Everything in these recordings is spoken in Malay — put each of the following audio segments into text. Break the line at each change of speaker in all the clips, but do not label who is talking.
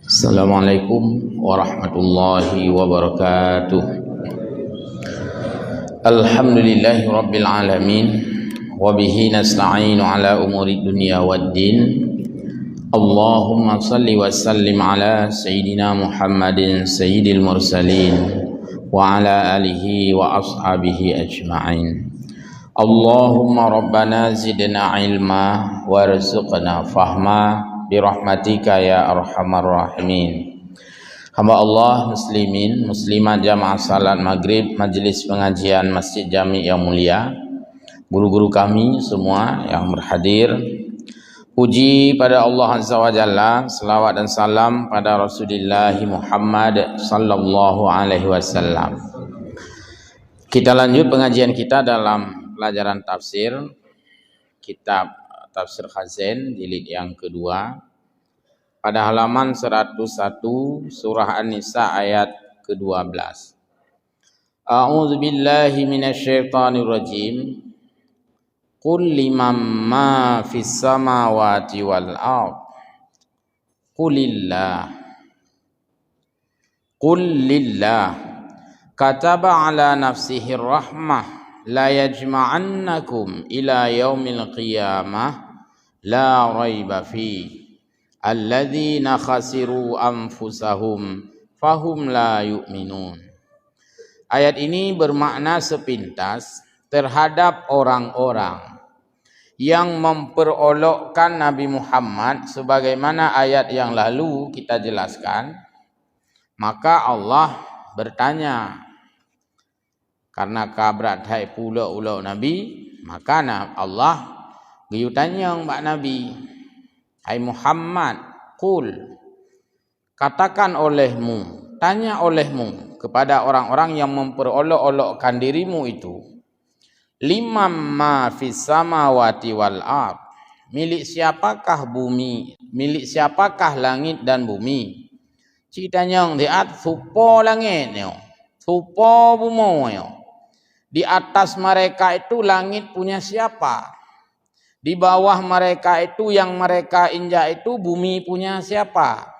Assalamualaikum warahmatullahi wabarakatuh. Alhamdulillahi rabbil alamin wa bihi nasta'inu ala umuri dunya waddin. Allahumma salli wa sallim ala sayyidina Muhammadin sayyidil mursalin wa ala alihi wa ashabihi ajma'in. Allahumma rabbana zidna ilma warzuqna fahma birahmatika ya arhamar rahimin. Hamba Allah muslimin muslimat jamaah salat maghrib majlis pengajian Masjid Jami yang mulia, guru-guru kami semua yang berhadir, puji pada Allah Azza wa Jalla, selawat dan salam pada Rasulullah Muhammad sallallahu alaihi wasallam. Kita lanjut pengajian kita dalam pelajaran tafsir kitab Tafsir Khazen jilid yang kedua, pada halaman 101 surah An-Nisa ayat ke-12. A'udzu billahi minasyaitonir rajim. Qul liman ma fis samawati wal ard. Qulillah. Qul lillah. Kataba ala nafsihi rahmah la yajma'annakum ila yaumil qiyamah la raiba fi alladzina khasiru anfusahum fahum la yu'minun. Ayat ini bermakna sepintas terhadap orang-orang yang memperolokkan Nabi Muhammad sebagaimana ayat yang lalu kita jelaskan. Maka Allah bertanya, karena kabrat hai pulau Nabi, maka Allah Giyu tanya mbak Nabi, hai Muhammad, qul, katakan olehmu, tanya olehmu kepada orang-orang yang memperolok-olokkan dirimu itu, limam ma fis samawati wal ard, milik siapakah bumi, milik siapakah langit dan bumi. Ceritanya di atas supo langit yo, supo bumi yo. Di atas mereka itu langit punya siapa? Di bawah mereka itu yang mereka injak itu bumi punya siapa?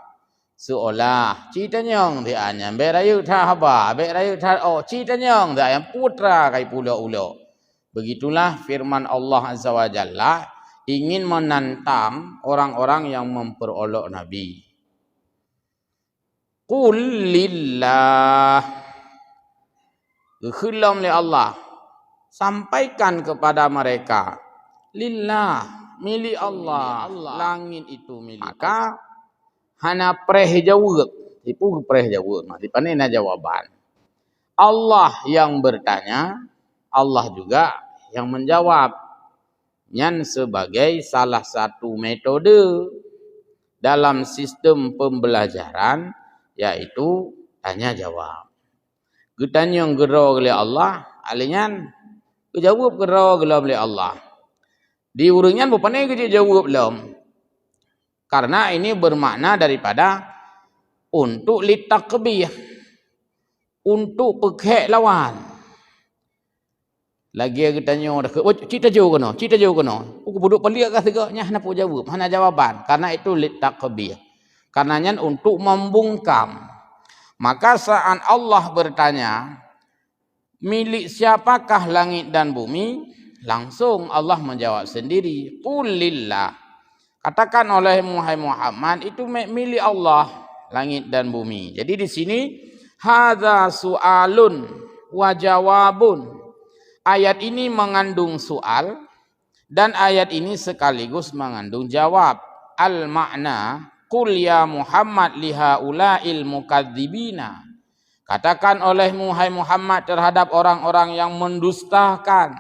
Seolah citanyong dia anya berayu tahaba berayu tah oh citanyong dia yang putra kai pulau-ulo. Begitulah firman Allah Azza wa Jalla ingin menantang orang-orang yang memperolok Nabi. Qul lillah, khulam li Allah, sampaikan kepada mereka, lillah, milik Allah, langit itu milik. Maka hana preh jawab, ipu preh jawab, mati panena jawaban. Allah yang bertanya, Allah juga yang menjawab. Nyan sebagai salah satu metode dalam sistem pembelajaran, yaitu tanya jawab. Getanya yang gero oleh Allah, alinyan jawab gero oleh Allah. Di urungan bukannya kita jawab belum. Karena ini bermakna daripada untuk litakbih, untuk pekek lawan. Lagi kita tanya dah, oh cerita jauh kena, cerita jauh kena. Aku buduk pelik kah segaknya hana pun jawab, hana jawaban. Karena itu litakbih. Karenanya untuk membungkam. Maka saat Allah bertanya, milik siapakah langit dan bumi? Langsung Allah menjawab sendiri, qul lillah. Katakan oleh Muhammad itu milik Allah, langit dan bumi. Jadi di sini hadza su'alun wa jawabun. Ayat ini mengandung soal dan ayat ini sekaligus mengandung jawab. Al makna qul ya Muhammad lihaula'il mukadzibina. Katakan oleh Muhammad terhadap orang-orang yang mendustakan,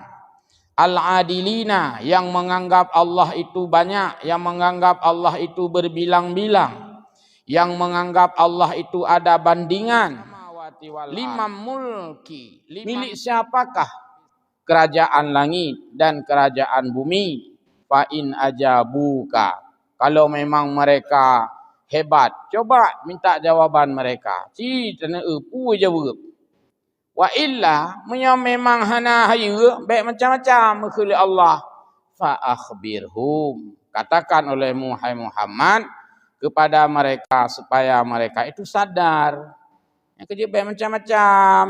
al-adilina, yang menganggap Allah itu banyak, yang menganggap Allah itu berbilang-bilang, yang menganggap Allah itu ada bandingan. Limam mulki, milik siapakah kerajaan langit dan kerajaan bumi? Fa in ajabuka, kalau memang mereka hebat, coba minta jawaban mereka. Tana pu jawab. Wa illa memang hana hayu baik macam-macam khuli Allah. Fa akhbirhum, katakan oleh Muhammad kepada mereka supaya mereka itu sadar. Yang kerja baik macam-macam.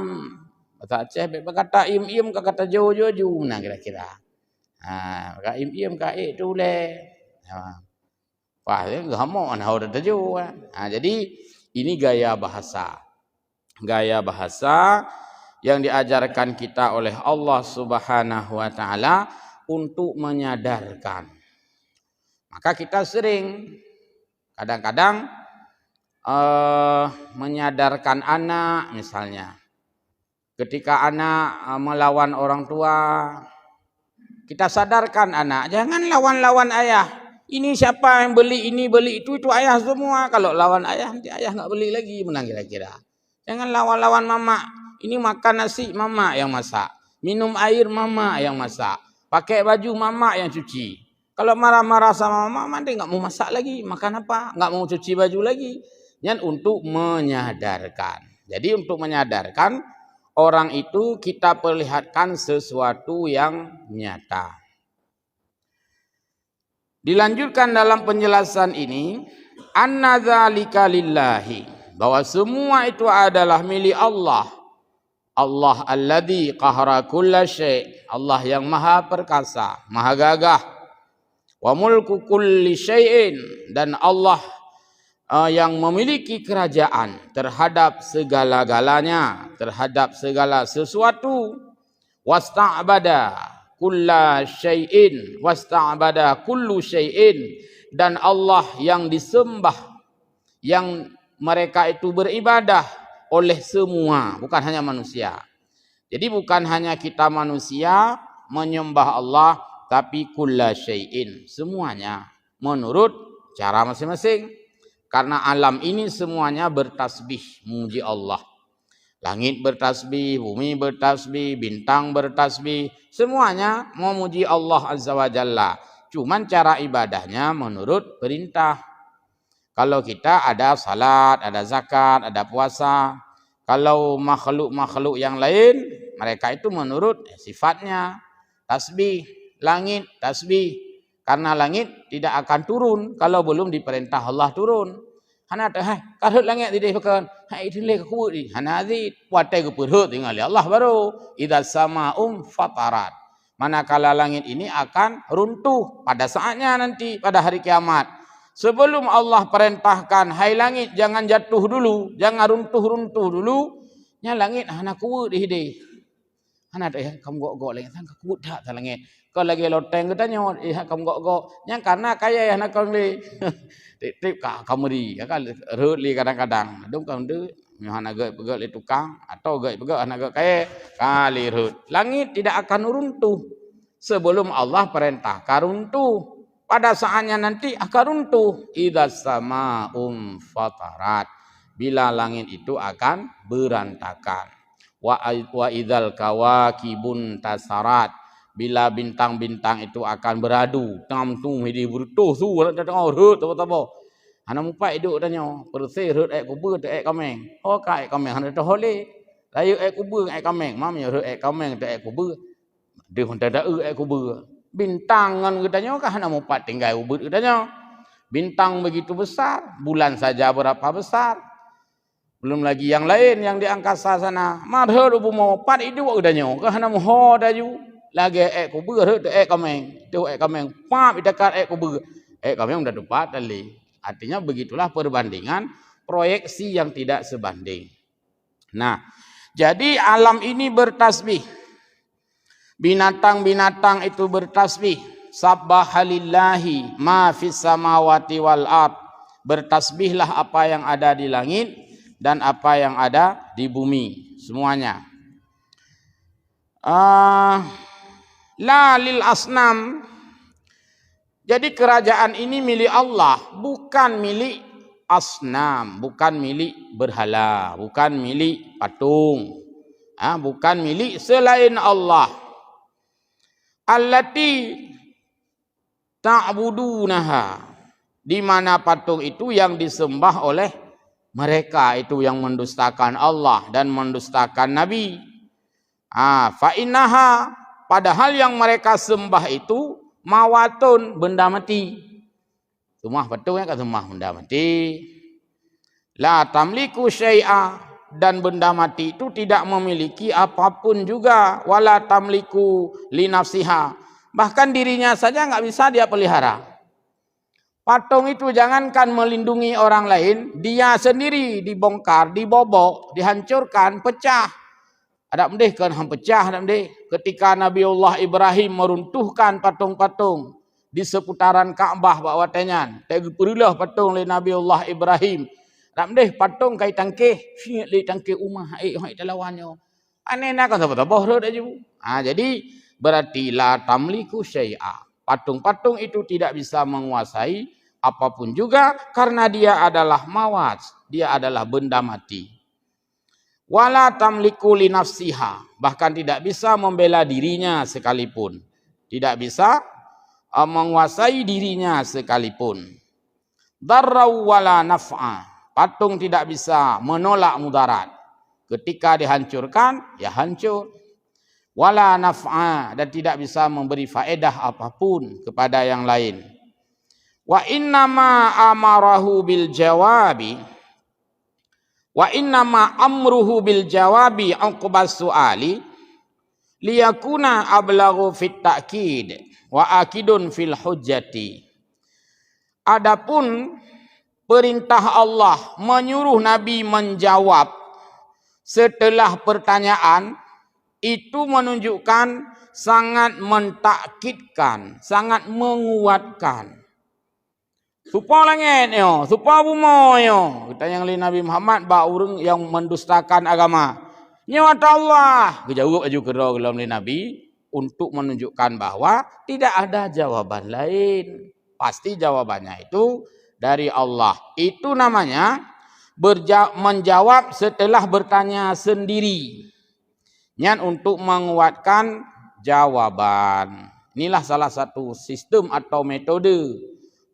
Bahasa Aceh berkata im-im ke kata jo-jo-jo nah kira-kira. Kak im-im kak tu le. Wah, gamoh nah udah jo. Jadi ini gaya bahasa. Gaya bahasa yang diajarkan kita oleh Allah Subhanahu wa taala untuk menyadarkan. Maka kita sering kadang-kadang menyadarkan anak misalnya. Ketika anak melawan orang tua, kita sadarkan anak, jangan lawan-lawan ayah. Ini siapa yang beli ini, beli itu ayah semua. Kalau lawan ayah, nanti ayah nggak beli lagi, menang kira-kira. Jangan lawan-lawan mama. Ini makan nasi, mama yang masak. Minum air, mama yang masak. Pakai baju, mama yang cuci. Kalau marah-marah sama mama, nanti nggak mau masak lagi. Makan apa? Nggak mau cuci baju lagi. Yang untuk menyadarkan. Jadi untuk menyadarkan, orang itu kita perlihatkan sesuatu yang nyata. Dilanjutkan dalam penjelasan ini, anna dzalika lillahi, bahwa semua itu adalah milik Allah. Allah alladzi qahara kulla syai', Allah yang maha perkasa, maha gagah. Wa mulku kulli syai'in, dan Allah yang memiliki kerajaan terhadap segala-galanya, terhadap segala sesuatu. Wasta'bada kulla syai'in, wasta'bada kullu syai'in, dan Allah yang disembah, yang mereka itu beribadah oleh semua, bukan hanya manusia. Jadi bukan hanya kita manusia menyembah Allah, tapi kulla syai'in, semuanya menurut cara masing-masing. Karena alam ini semuanya bertasbih memuji Allah. Langit bertasbih, bumi bertasbih, bintang bertasbih, semuanya memuji Allah Azza wa Jalla. Cuman cara ibadahnya menurut perintah. Kalau kita ada salat, ada zakat, ada puasa. Kalau makhluk-makhluk yang lain, mereka itu menurut sifatnya. Tasbih, langit, tasbih. Karena langit tidak akan turun kalau belum diperintah Allah turun. Hana teh karut langit di depan. Hai itu le ku di. Hana zi watai ke perut tinggal Allah baru. Idza samaum fatarat. Manakala langit ini akan runtuh pada saatnya nanti pada hari kiamat. Sebelum Allah perintahkan, hai langit jangan jatuh dulu, jangan runtuh-runtuh dulu. Nya langit hana ku di hide. Hana teh kamu gok-gok langit sang ku dak ta langit. Kau lagi loteng kita nyot, kamu gok-gok. Yang karena kaya ya nak kau ni, tip kamu di, kan rut li kadang-kadang. Dong kau tu, hana gak pegang li tukang atau gak pegang hana gak kaya kali rut. Langit tidak akan runtuh sebelum Allah perintahkan runtuh. Pada saatnya nanti akan runtuh. Idza samaum fatarat, bila langit itu akan berantakan. Wa idzal kawakibun tasarat, bila bintang-bintang itu akan beradu, tamtung hidi bertuh su datang rut apa-apa. Hana mupai duk tanya, perse rut ek kubur te ek kameng. Oh ka ek kameng hana tohole. Layu ek kubur ek kameng, mam ya rut ek kameng te ek kubur. Dia honta da ek kubur. Bintang ngan katanya ka hana mupat tinggal kubur katanya. Bintang begitu besar, bulan saja berapa besar. Belum lagi yang lain yang di angkasa sana. Madhur bu mau pat itu katanya ka hana moho daju. Lagi ek kubur tu ek kameng, tu ek kameng pam dekat ek kubur, ek kameng dah dapat tali. Artinya begitulah perbandingan proyeksi yang tidak sebanding. Nah, jadi alam ini bertasbih, binatang-binatang itu bertasbih. Sabbahalillahi ma fis samawati wal ard, bertasbihlah apa yang ada di langit dan apa yang ada di bumi, semuanya. La lil asnam. Jadi kerajaan ini milik Allah, bukan milik asnam, bukan milik berhala, bukan milik patung, bukan milik selain Allah. Allati ta'budunaha, di mana patung itu yang disembah oleh mereka itu yang mendustakan Allah dan mendustakan Nabi. Fa innaha, padahal yang mereka sembah itu mawatun, benda mati. Tumah patung kat tumah benda mati. La tamliku syai'a, dan benda mati itu tidak memiliki apapun juga. Wala tamliku li nafsiha, bahkan dirinya saja enggak bisa dia pelihara. Patung itu jangankan melindungi orang lain, dia sendiri dibongkar, dibobok, dihancurkan, pecah. Ada mendih kan hang pecah, ada mendih. Ketika Nabiullah Ibrahim meruntuhkan patung-patung di seputaran Kaabah bawa tenyan, tegepurilah patung le Nabiullah Ibrahim. Ada mendih patung kai tangkih, syik le tangkih umah hai talawannya. Aneh nak kan apa-apa dah je. Jadi berarti la tamliku syai'a. Patung-patung itu tidak bisa menguasai apapun juga karena dia adalah mawat, dia adalah benda mati. Wala tamliku li nafsiha, bahkan tidak bisa membela dirinya sekalipun. Tidak bisa menguasai dirinya sekalipun. Darrau wala naf'a, patung tidak bisa menolak mudarat. Ketika dihancurkan, ya hancur. Wala naf'a, dan tidak bisa memberi faedah apapun kepada yang lain. Wa innama amarahu bil jawabi, wa innama amruhu bil jawabi uqbas su'ali liyakuna ablaghu fit ta'kid wa akidun fil hujjati. Adapun perintah Allah menyuruh Nabi menjawab setelah pertanyaan, itu menunjukkan sangat mentakkidkan, sangat menguatkan. Supaya langit yo, supaya bumi yo. Kita yang lain Nabi Muhammad ba urang yang mendustakan agama. Nyata Allah. Kejauh aju kero dalam Nabi untuk menunjukkan bahwa tidak ada jawaban lain. Pasti jawabannya itu dari Allah. Itu namanya menjawab setelah bertanya sendiri. Nyan untuk menguatkan jawaban. Inilah salah satu sistem atau metode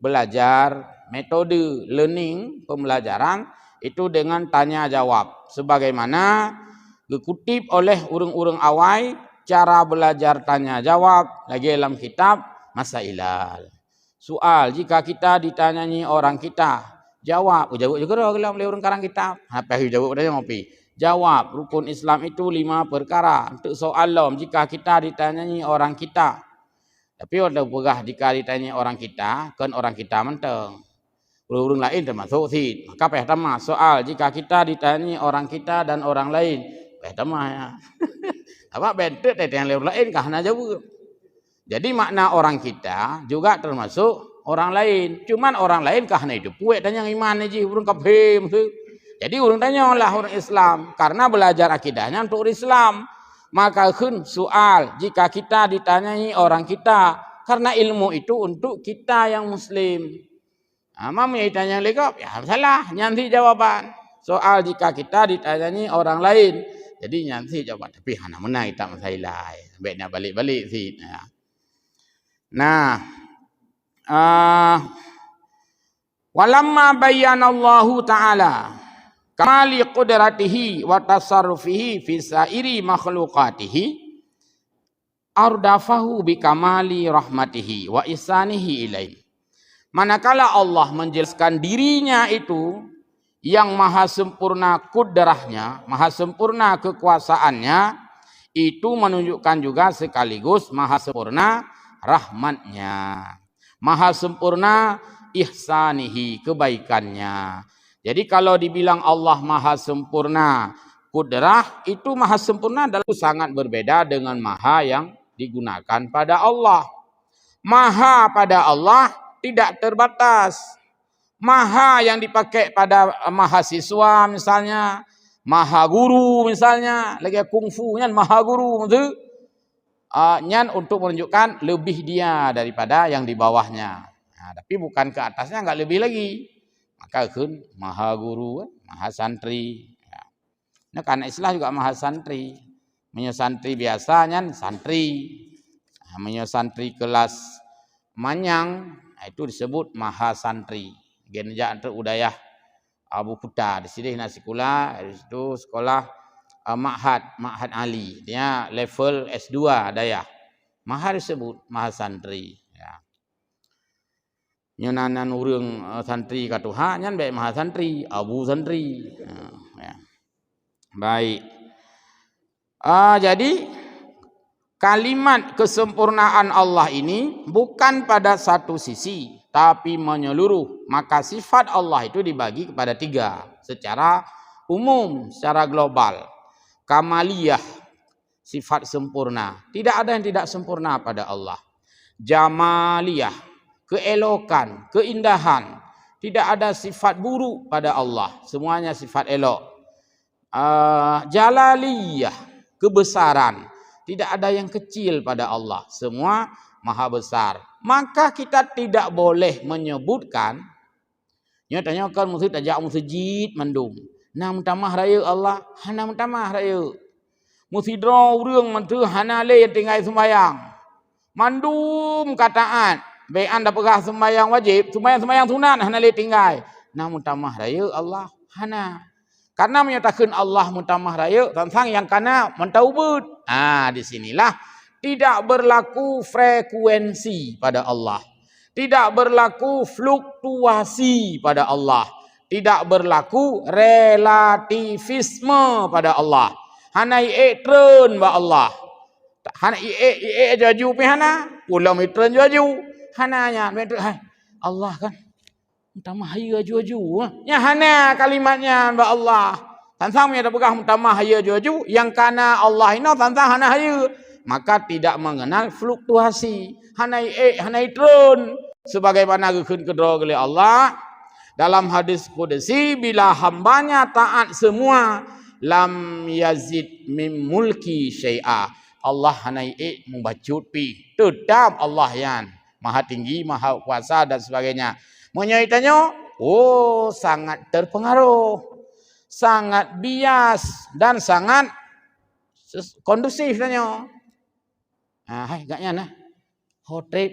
belajar, metode learning, pembelajaran itu dengan tanya jawab. Sebagaimana dikutip oleh urang-urang awai cara belajar tanya jawab lagi dalam kitab Masailal. Soal jika kita ditanyai orang kita, jawab juga dalam urang karang kitab. Apa jawab dah ngopi. Jawab rukun Islam itu 5 perkara. Untuk soalan jika kita ditanyai orang kita. Tapi ada pegah jika ditanya orang kita, kan orang kita menteng. Urang lain termasuk sid. Maka pertama soal jika kita ditanya orang kita dan orang lain, pertama ya. Apa beda yang lain kahna jauh. Jadi makna orang kita juga termasuk orang lain. Cuman orang lain kahna itu puek tanya iman aja urang kafir. Jadi urang tanya lah orang Islam karena belajar akidahnya untuk Islam. Maka kun soal jika kita ditanyai orang kita, karena ilmu itu untuk kita yang muslim. Mam yang ditanya lekap, ya salah, nyanti jawaban. Soal jika kita ditanyai orang lain, jadi nyanti jawaban. Tapi hana menang kita masalah. Baiknya balik-balik sih. Nah, walamma bayyanallahu ta'ala kamali qudratihi wa tasarrufihi fi sairi makhlukatihi ardafahu bi kamali rahmatihi wa ihsanihi ilaih. Manakala Allah menjelaskan dirinya itu yang maha sempurna kudrahnya, maha sempurna kekuasaannya, itu menunjukkan juga sekaligus maha sempurna rahmatnya, maha sempurna ihsanihi, kebaikannya. Jadi kalau dibilang Allah maha sempurna kudrah, itu maha sempurna adalah sangat berbeda dengan maha yang digunakan pada Allah. Maha pada Allah tidak terbatas. Maha yang dipakai pada mahasiswa misalnya, maha guru misalnya, lagi kungfu nyan maha guru itu nyan untuk menunjukkan lebih dia daripada yang di bawahnya. Nah, tapi bukan ke atasnya, enggak lebih lagi. Maka kun maha guru, maha santri. Ya. Nah, karena Islam juga maha santri. Menyo santri biasanya santri. Menyo santri kelas manyang, itu disebut maha santri. Genja antar udayah Abu Puta. Di sini nasikula, itu sekolah Ma'had Ali. Dia level S2 dayah. Maha disebut maha santri. Ya. nyonanan urang santri ka Tuhan nyan baik maha santri, abu santri. Ya. Baik. Jadi kalimat kesempurnaan Allah ini bukan pada satu sisi, tapi menyeluruh. Maka sifat Allah itu dibagi kepada 3 secara umum, secara global. Kamaliyah, sifat sempurna. Tidak ada yang tidak sempurna pada Allah. Jamaliyah, keelokan, keindahan. Tidak ada sifat buruk pada Allah. Semuanya sifat elok. Jalaliyah, kebesaran. Tidak ada yang kecil pada Allah. Semua maha besar. Maka kita tidak boleh menyebutkan. Nyatanya kan mesti tajak masjid mandum. Nam tamah raya Allah. Hana tamah raya. Mesti draw urang mantu hana le tinggal sembahyang. Mandum kataan. Baik anda pegah sembahyang wajib. Sembahyang sunat hana le tinggal. Nam tamah raya Allah. Hana. Karena menyatakan Allah mutamah raya tentang yang kana mentaubut. Di sinilah tidak berlaku frekuensi pada Allah. Tidak berlaku fluktuasi pada Allah. Tidak berlaku relativisme pada Allah. Hana tren ba Allah. Hana jaju pi hana, pulau tren jaju. Hananya Allah kan mutamah haya jaju. Ya hana kalimatnya ba Allah. Tantang ada pegah mutamah haya jaju yang kana Allah ini tantang hana haya. Maka tidak mengenal fluktuasi. Hanai turun sebagaimana gekeun kedua oleh Allah dalam hadis qudsi, bila hambanya taat semua lam yazid mim mulki syai'a. Allah hanai membacut pi. Tetap Allah yang maha tinggi, maha kuasa dan sebagainya. Menyaitanya, sangat terpengaruh, sangat bias dan sangat kondusif tanya. Gaknya nah. Hotrip,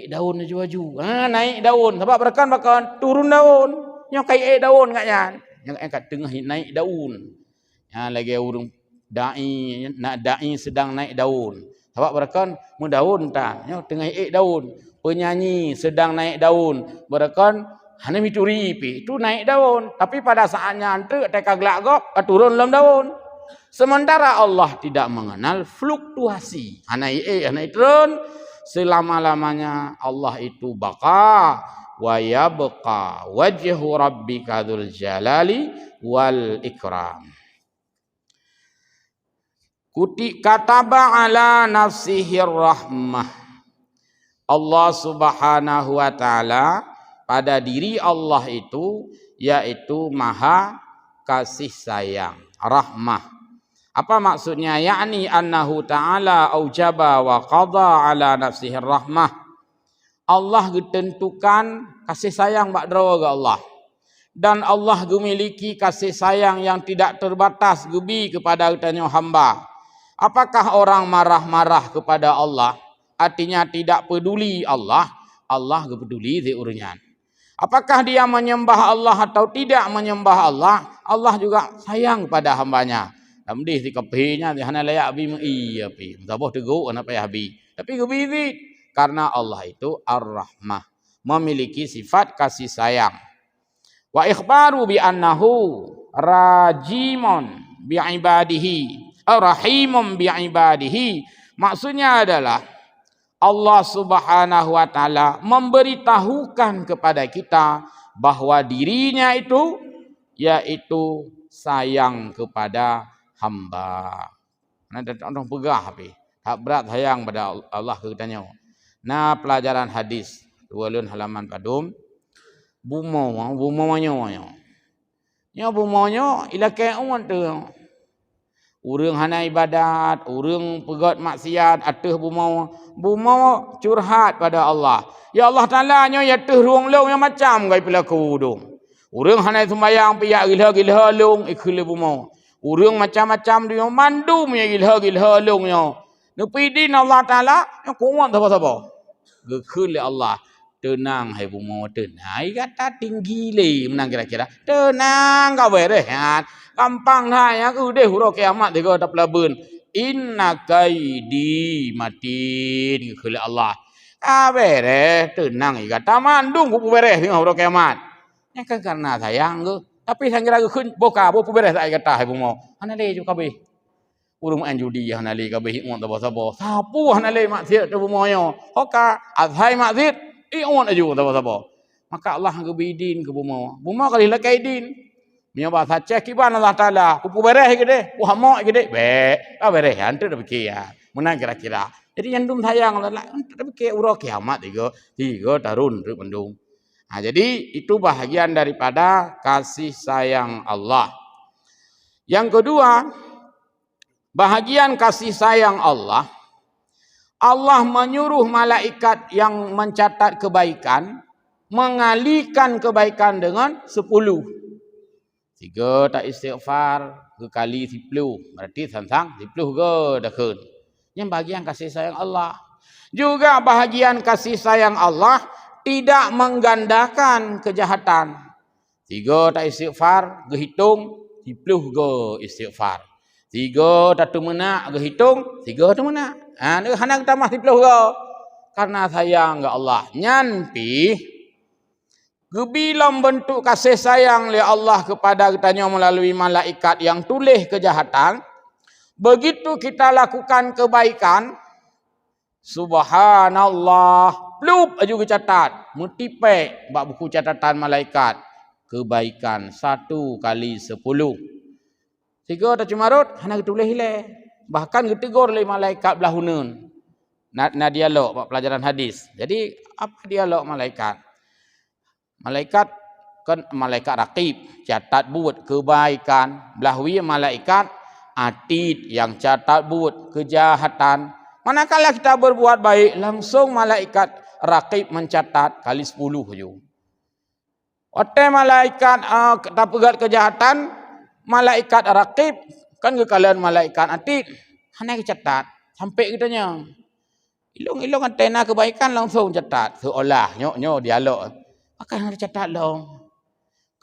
daunaju-aju. Naik daun, sebab bahkan turun daun. Yang kai daun gaknya. Yang kat tengah naik daun. Lagi urung dai sedang naik daun. Sebab bahkan mendaun tak, tengah daun. Penyanyi sedang naik daun. Bahkan hanya mituri pi itu naik daun. Tapi pada saatnya antre teka glagok turun dalam daun. Sementara Allah tidak mengenal fluktuasi. Hanai turun selama-lamanya Allah itu baqa wa yabqa wajhu rabbika dzul jalali wal ikram. Kataba ala nafsihi rahmah. Allah Subhanahu wa taala pada diri Allah itu yaitu maha kasih sayang, rahmah. Apa maksudnya? Yakni annahu ta'ala aujaba wa qada ala nafsihi rahmah. Allah ditentukan kasih sayang bakdrawa ke Allah. Dan Allah memiliki kasih sayang yang tidak terbatas gebi kepada tanya hamba. Apakah orang marah-marah kepada Allah? Artinya tidak peduli Allah. Allah peduli diurunyan. Apakah dia menyembah Allah atau tidak menyembah Allah? Allah juga sayang pada hambanya. Damdih di kepinya di hana layak bi iya pi. Taboh tegur ana payah bi. Tapi gebi karena Allah itu Ar-Rahmah, memiliki sifat kasih sayang. Wa ikhbaru bi annahu rajimun bi ibadihi, rahimun bi ibadihi. Maksudnya adalah Allah Subhanahu wa taala memberitahukan kepada kita bahwa dirinya itu yaitu sayang kepada hamba. Nanti orang pegah api. Tak berat sayang pada Allah katanya. Nah, pelajaran hadis 2 halaman padum. Bumonya. Nya bumonya ila kaun tu. Urang hana ibadat, urang pegat maksiat, ateh bumo curhat pada Allah. Ya Allah Taala nya ya teh ruang long yang macam gai pelaku dong. Urang hana sembayang piyak gila long ikhil bumo. Urang macam-macam dia mandum ya gila long nya. Nepi din Allah Taala yang kuat apa-apa. Gekhul Allah. Tenang hai bumo tenang. Kata tinggi le menang kira-kira. Tenang kau berehat. Gampang dah ya ku deh huruf kiamat tiga tak pelabun. Inna kaidi matin khulil Allah. Beres, tenang ikat. Tamandung pupu beres tengah hari kiamat. Yang kan karena sayang ke. Tapi sang kira kun boka pupu beres tak kata hai mau. Hanale juga kabeh. Urung an judi hanale kabeh ion ta sabo. Sapu hanale maksiat tu moyo. Hoka azhai maksiat ion aju ta sabo. Maka Allah ngebidin ke bumo. Bumo kali la kaidin. Mia bahasa cek kiban Allah Taala. Pupu beres gede. Puhamok gede. Beres hantu dah fikir ya. Menang kira-kira. Jadi yang dum sayang lah. Tapi ke urang kiamat tiga tarun tu pendung. Jadi itu bahagian daripada kasih sayang Allah. Yang kedua, bahagian kasih sayang Allah. Allah menyuruh malaikat yang mencatat kebaikan mengalihkan kebaikan dengan 10. 3 tak istighfar kali 10. Berarti tentang 10 ke dah kun. Yang bahagian kasih sayang Allah. Juga bahagian kasih sayang Allah tidak menggandakan kejahatan. 3 tak istighfar, gehitung 10 ke istighfar. 3 tak menak, gehitung 3 tu menak. Ni hana tambah 10 ke. Karena sayang ke Allah. Nyampi gebilang bentuk kasih sayang oleh Allah kepada kitanya melalui malaikat yang tulis kejahatan. Begitu kita lakukan kebaikan, subhanallah, plup aju catat, mutipe bak buku catatan malaikat kebaikan 1 kali 10. 3 tak cumarut hana tulis le. Bahkan ditegur oleh malaikat belah hunun. Na dialog bak pelajaran hadis. Jadi apa dialog malaikat? Malaikat kan malaikat raqib catat buat kebaikan, belah wi malaikat atid yang catat buat kejahatan. Manakala kita berbuat baik, langsung malaikat raqib mencatat kali 10 je. Ote malaikat kita pegat kejahatan, malaikat raqib kan kekalian malaikat atid hanya catat sampai kitanya. Ilung-ilung antena kebaikan langsung catat. Seolah nyok dialog. Maka harus catat long.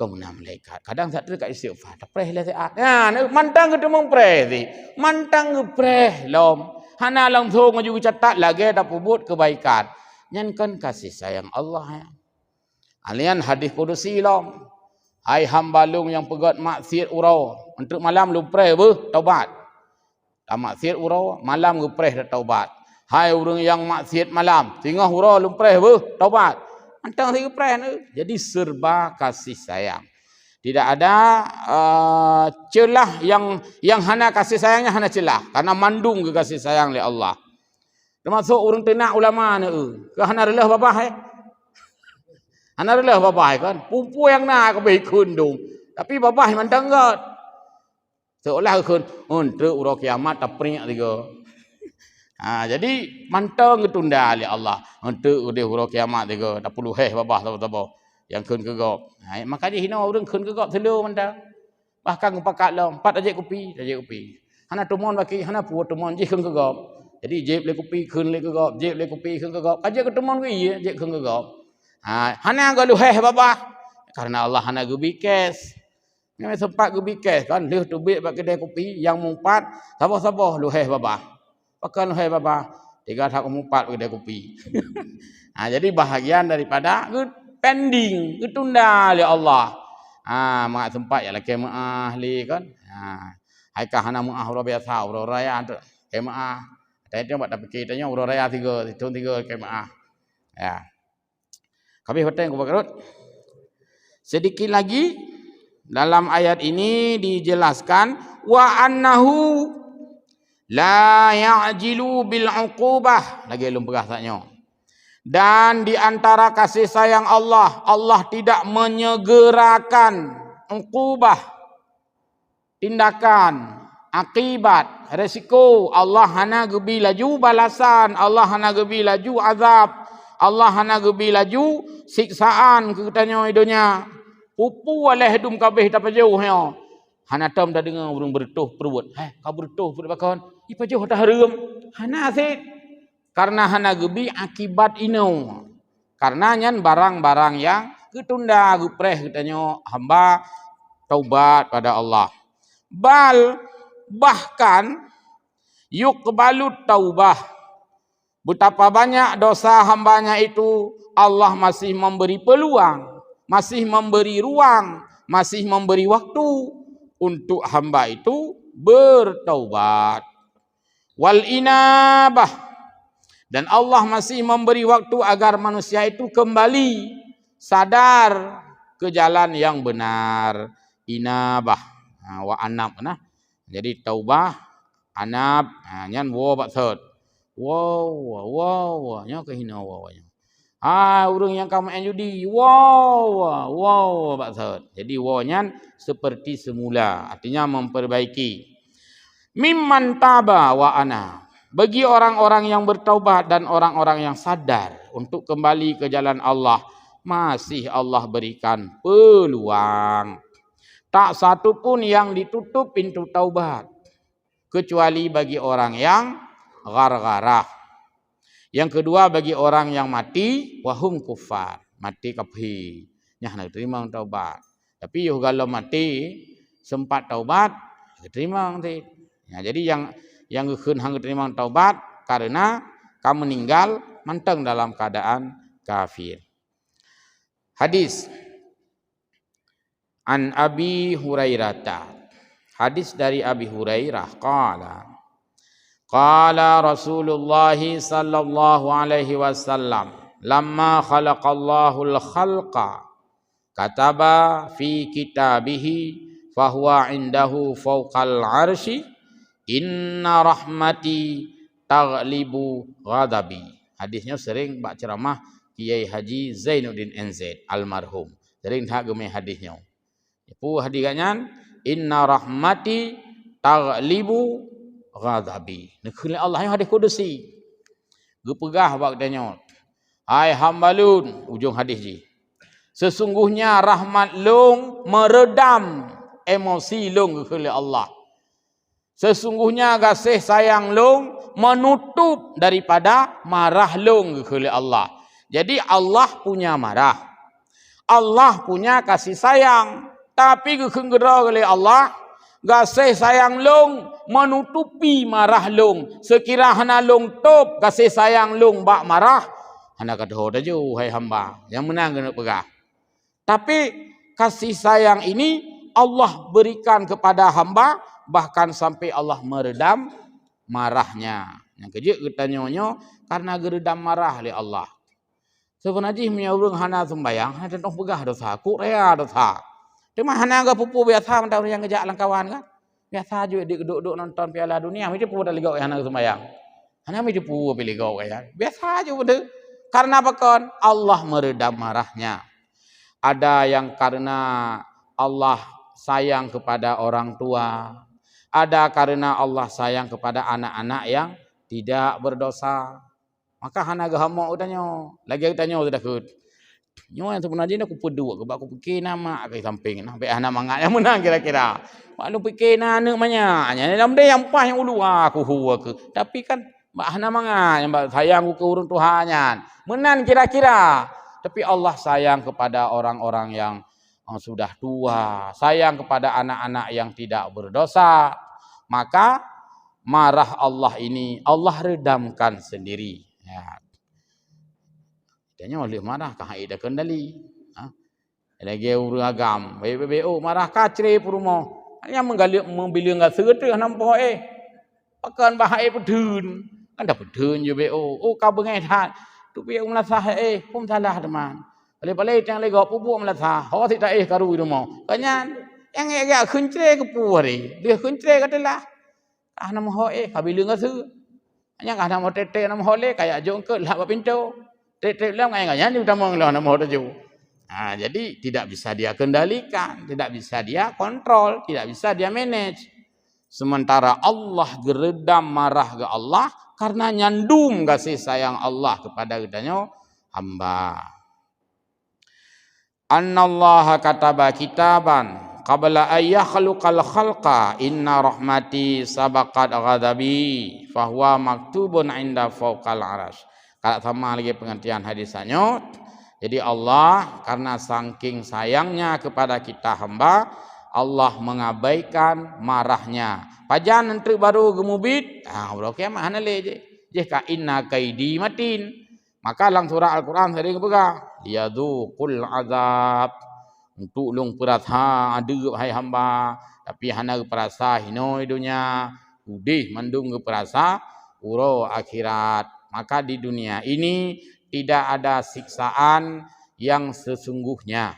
Kemudian malaikat. Kadang saat tu kat istighfar. Preh lah saat. Mantang kita mempreh si. Mantang preh long. Hana langsung juga catat lagi dah pubut kebaikan. Yang kan kasih sayang Allah. Alian hadis kudusi long. Hai hamba lung yang pegat maksiat urau. Untuk malam lu preh taubat. Tak maksiat urau. Malam lu preh dah taubat. Hai orang yang maksiat malam. Tengah urau lu preh taubat. Antang tiga perahan. Jadi serba kasih sayang. Tidak ada celah yang hana kasih sayangnya hana celah. Karena mandung ke kasih sayang oleh Allah. Termasuk orang tenak ulama ni. Ke hana relah babah hana relah babah kan. Pumpu yang nak ke kundung. Tapi babah mandang kot. Seolah kun. Untuk urang kiamat tak peringat tiga. Jadi mantang ketunda oleh Allah untuk dia huruf kiamat dia tak perlu babah tahu yang kun kegop. Makanya hina orang kun kegop selo mantang. Bahkan pakat long 4 ajak kopi. Hana tumon baki hana puot tumon je kun kegop. Jadi jeb le kopi kun le kegop, jeb le kopi kun kegop. Ajak ketumon ke iya je kun kegop. Hana galu babah karena Allah hana gubi kes. Ni sempat gubi kes kan leh tubik bak kedai kopi yang mumpat sabah-sabah lu babah. Pakan hai baba 3 tak 4 kedai kopi. Jadi bahagian daripada pending, ketunda oleh Allah. Mak sempat ya laki maah li kan. Hai kah hana maah ura biasa ura raya tu. Ke maah. Tadi buat tak fikir tanya ura raya 3, itu 3 ke maah. Ya. Kami hutang ku bakarut. Sedikit lagi dalam ayat ini dijelaskan wa annahu la ya'jilu bil 'uqubah. Lagi belum perasanya. Dan di antara kasih sayang Allah, Allah tidak menyegerakan 'uqubah. Tindakan, akibat, resiko. Allah hana gebi laju balasan, Allah hana gebi laju azab, Allah hana gebi laju siksaan ke katanya hidupnya. Pupu oleh hidum kabeh tak jauh nya. Hana tam dah dengar orang bertuh perut. Kau bertuh perut bakon. Ipa jauh dah harum. Hana asyik. Karena hana gebi akibat ino. Karena nyan barang-barang yang ketunda gupreh katanya hamba taubat pada Allah. Bahkan yuqbalu taubah. Betapa banyak dosa hambanya itu Allah masih memberi peluang, masih memberi ruang, masih memberi waktu untuk hamba itu bertaubat. Wal inabah, dan Allah masih memberi waktu agar manusia itu kembali sadar ke jalan yang benar. Inabah wa anab nah. Jadi taubah, anab, nyan wo bak thot. Wow, nya ke hina wow nya. Urang yang kamu judi, wow bak thot. Jadi wo nyan seperti semula, artinya memperbaiki. Mimman taba wa ana, bagi orang-orang yang bertaubat dan orang-orang yang sadar untuk kembali ke jalan Allah, masih Allah berikan peluang. Tak satu pun yang ditutup pintu taubat, kecuali bagi orang yang gargarah. Yang kedua bagi orang yang mati wahum kufar, mati kafir, nyah nak terima taubat. Tapi yo kalau mati sempat taubat, terima nanti. Ya, jadi yang geun hang terima taubat karena kamu meninggal manteng dalam keadaan kafir. Hadis an Abi Hurairah. Hadis dari Abi Hurairah qala Rasulullah sallallahu alaihi wasallam lamma khalaqallahul khalqa kataba fi kitabihi fahuwa indahu fawqal arsy inna rahmati taghlibu ghadabi. Hadisnya sering bak ceramah Kiai Haji Zainuddin NZ almarhum. Sering tak gemeh hadisnya. Itu hadigannya inna rahmati taghlibu ghadabi. Nekuli Allah yang hadis kudusi. Gepegah waktunya. Hai hambalun, ujung hadis ji. Sesungguhnya rahmat long meredam emosi long kepada Allah. Sesungguhnya kasih sayang long menutup daripada marah long kepada Allah. Jadi Allah punya marah, Allah punya kasih sayang, tapi kegera oleh Allah kasih sayang long menutupi marah long. Sekira hana long top kasih sayang long bak marah, hana kata daju hai hamba yang menang kena pegah. Tapi kasih sayang ini Allah berikan kepada hamba, bahkan sampai Allah meredam marahnya. Yang kejut kita nyonyo karena geredam marah oleh Allah. Sebenarnya punya orang hana sembayang, hana tentu pegah dosa, kurea dosa. Cuma hana enggak pupu biasa mentang yang ngejak langkawan kan. Biasa juga duduk nonton Piala Dunia, mesti pupu dah ligau hana sembayang. Hana mesti pupu pilih ligau kan. Biasa aja benda. Karena apa kan? Allah meredam marahnya. Ada yang karena Allah sayang kepada orang tua, ada karena Allah sayang kepada anak-anak yang tidak berdosa. Maka hana gahamok udanyo, lagi udanyo sudah kut. Nyo yang sebenarnya aku pedua, aku fikir nama ke samping, sampai anak mangat yang menang kira-kira. Maklum fikir anak banyak, hanya dalam dia yang pas yang ulu aku huwa ke. Tapi kan mbak hana mangat yang sayang aku ke urun Tuhannya. Menang kira-kira. Tapi Allah sayang kepada orang-orang yang sudah tua, sayang kepada anak-anak yang tidak berdosa. Maka marah Allah ini Allah redamkan sendiri. Ya. Tanya oleh marah kah ada kendali. Lagi urang agam, BBO marah kacre purumo. Yang menggali membeli enggak segeteh nampak pakan bahaya pedun. Kan dah pedun je BO. Oh kau bengetat. Tu biar melasah pun salah teman. Balik-balik yang lego pupu melasah. Ho si tak karu rumah. Kanyan yang agak kuntre ke puari. Dia kuntre katalah. Nama ho kabila enggak se. Hanya nama tete nama ho le kayak jongkel lah pintu. Tete lah ngaya-ngaya ni utama lah nama ho tu. Jadi tidak bisa dia kendalikan, tidak bisa dia kontrol, tidak bisa dia manage. Sementara Allah geredam marah ke Allah karena nyandum kasih sayang Allah kepada kitanya hamba. Annallaha kataba kitaban qabla ayyakhluqal khalqa inna rahmati sabaqat ghadabi fahuwa maktubun inda fawqal arash. Kalau sama lagi pengertian hadisannya. Jadi Allah karena saking sayangnya kepada kita hamba, Allah mengabaikan marahnya. Pajan nanti baru gemubit, berokeh mana le je. Jika inna kaidi matin. Maka dalam surah Al-Quran sering apa? Liyadzuqul azab. Untuk long perasa ada hai hamba. Tapi hana perasa hinoi dunia. Udih mandung perasa uro akhirat. Maka di dunia ini tidak ada siksaan yang sesungguhnya.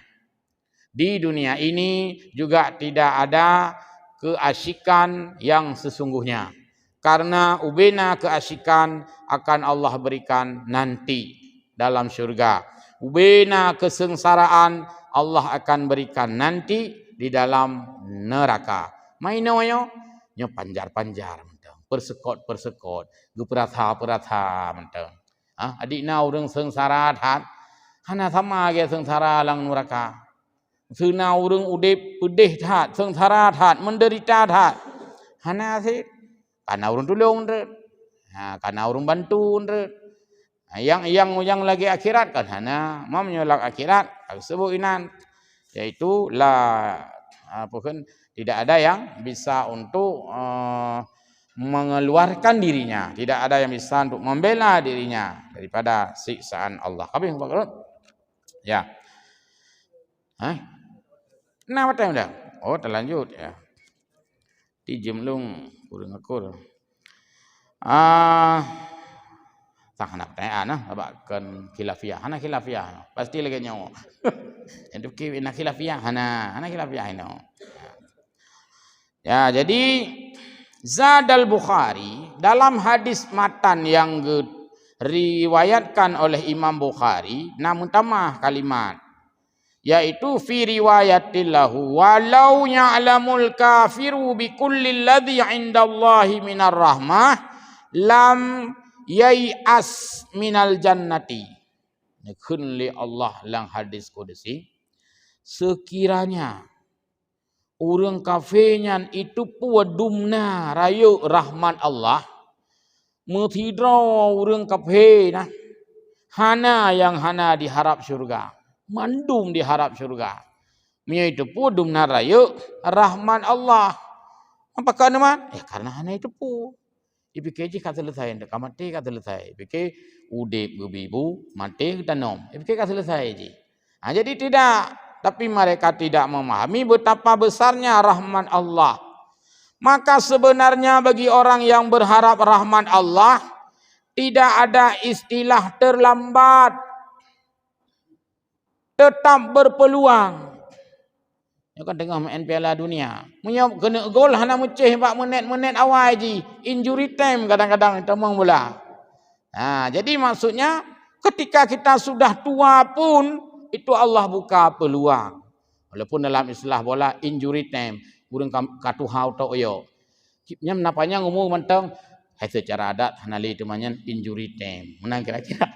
Di dunia ini juga tidak ada keasyikan yang sesungguhnya. Karena ubena keasyikan akan Allah berikan nanti dalam syurga. Ubena kesengsaraan Allah akan berikan nanti di dalam neraka. Mainoyo nyo panjar-panjar mentang, persekot-persekot, geperatha-peratha mentang. Adikna urang sengsara hat, hana sama ge sengsara lang neraka. Sena urang udip pedih hat, sengsara hat, menderita hat. Hana sih karena urang tolong ndret. Karena urang bantu ndret. Yang lagi akhirat kan hana mau menyolak akhirat sebut inan yaitu tidak ada yang bisa untuk mengeluarkan dirinya, tidak ada yang bisa untuk membela dirinya daripada siksaan Allah. Kabeh ya. Nah, macam dah. Oh, terlanjut ya. Di jemlung kurang akur. Tak nak tanya abakan khilafiyah. Hana khilafiyah. Pasti lagi nyawa. Itu nak khilafiyah hana khilafiyah ini. Ya, jadi Zadal Bukhari dalam hadis matan yang diriwayatkan oleh Imam Bukhari namun tambah kalimat yaitu fi riwayatillahu walau ya'lamul kafiru bi kulli alladhi 'indallahi minar rahmah lam yai'as minal jannati. Nekun li Allah lang hadis qudsi sekiranya orang kafirnya itu puadumna rayu rahmat Allah mutidra orang kafir nah hana yang hana diharap syurga mandum diharap syurga. Mia itu pu dum narayu rahman Allah. Apakah nama? Ya karena hana itu pu. Ipike ji kata selesai ndak mati kata selesai. Ipike udip gubibu mati tanom. Ipike kata selesai ji. Jadi tidak, tapi mereka tidak memahami betapa besarnya rahman Allah. Maka sebenarnya bagi orang yang berharap rahman Allah tidak ada istilah terlambat. Tetap berpeluang. Ya kan tengah main Piala Dunia. Punya kena gol hana meceh 4 menit awal je. Injury time kadang-kadang temang bola. Jadi maksudnya ketika kita sudah tua pun itu Allah buka peluang. Walaupun dalam istilah bola injury time, urang katu hau to yo. Nyam napanya ngomong mentang secara adat hanali temannya injury time. Menang kira-kira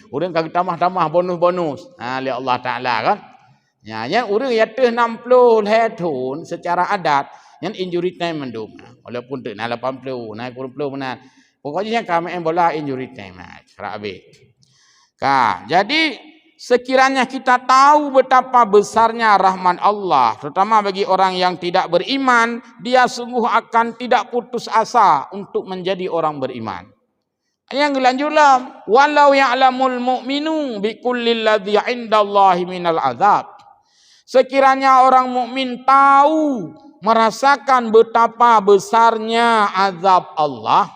urang kagak tambah bonus. Li Allah Taala kan. Ya urang yateh 60 tahun secara adat yang injury time mendum. Walaupun teu 80 naik 40 benar. Pokoknya kami bola injury time rabe. Jadi sekiranya kita tahu betapa besarnya rahman Allah, terutama bagi orang yang tidak beriman, dia sungguh akan tidak putus asa untuk menjadi orang beriman. Yang lanjutlah walau ya'lamul mu'minu bi kulli alladhi 'indallahi minal azab. Sekiranya orang mukmin tahu merasakan betapa besarnya azab Allah,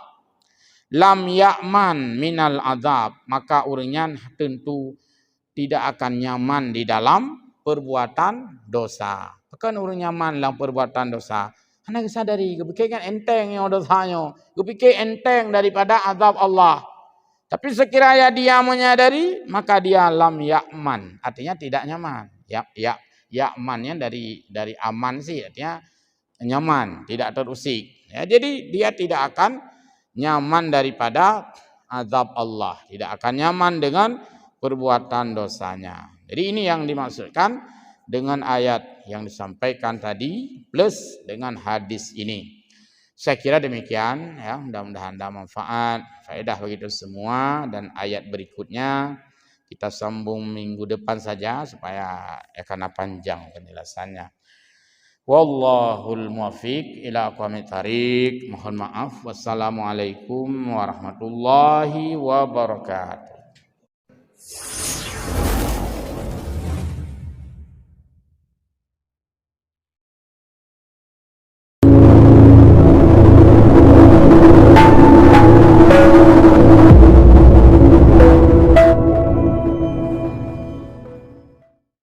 lam ya'man minal azab, maka orangnya tentu tidak akan nyaman di dalam perbuatan dosa. Bukan orang nyaman dalam perbuatan dosa. Hana sadari, kepikir kan enteng yang dosanya. Kepikir enteng daripada azab Allah. Tapi sekiranya dia menyadari, maka dia lam ya'man. Artinya tidak nyaman. Ya'mannya dari aman sih, artinya nyaman, tidak terusik. Ya, jadi dia tidak akan nyaman daripada azab Allah. Tidak akan nyaman dengan perbuatan dosanya. Jadi ini yang dimaksudkan dengan ayat yang disampaikan tadi plus dengan hadis ini. Saya kira demikian ya, mudah-mudahan ada manfaat, faedah bagi kita semua, dan ayat berikutnya kita sambung minggu depan saja supaya karena panjang penjelasannya. Wallahul muwaffiq ila aqwamit thariq. Mohon maaf. Wassalamualaikum warahmatullahi wabarakatuh.